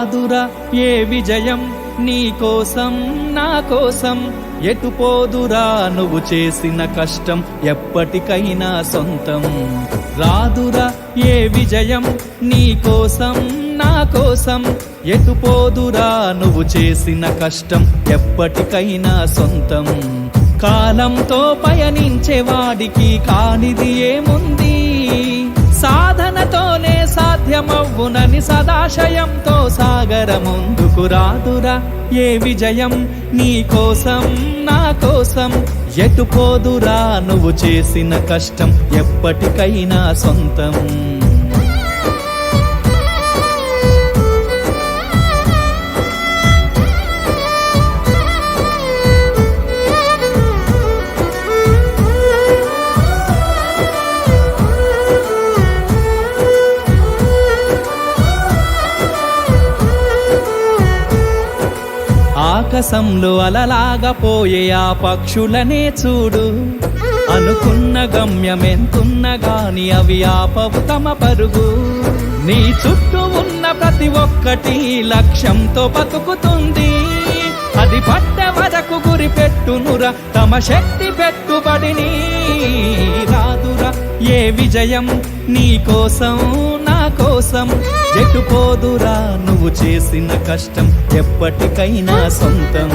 రాదురా ఏ విజయం నీ కోసం నా కోసం, ఎటు పోదురా నువ్వు చేసిన కష్టం ఎప్పటికైనా సొంతం. రాదురా ఏ విజయం నీ కోసం నా కోసం, ఎటు పోదురా నువ్వు చేసిన కష్టం ఎప్పటికైనా సొంతం. కాలంతో పయనించే వాడికి కానిది ఏముంది, సాధనతోనే సాధ్యమవ్వునని సదాశయంతో సాగర ముందుకు. రాదురా ఏ విజయం నీ కోసం నా కోసం, ఎటు పోదురా నువ్వు చేసిన కష్టం ఎప్పటికైనా సొంతం. ఆకాశంలో అలలాగా పోయే ఆ పక్షులనే చూడు, అనుకున్న గమ్యమెంతున్న గాని అవి ఆపవు తమ పరుగు. నీ చుట్టూ ఉన్న ప్రతి ఒక్కటి లక్ష్యంతో బతుకుతుంది, అది పట్టే వరకు గురి పెట్టునురా తమ శక్తి పెట్టుబడిని. రాదురా ఏ విజయం నీ కోసం నా కోసం, ఎటు పోదురా నువ్వు చేసిన కష్టం ఎప్పటికైనా సొంతం.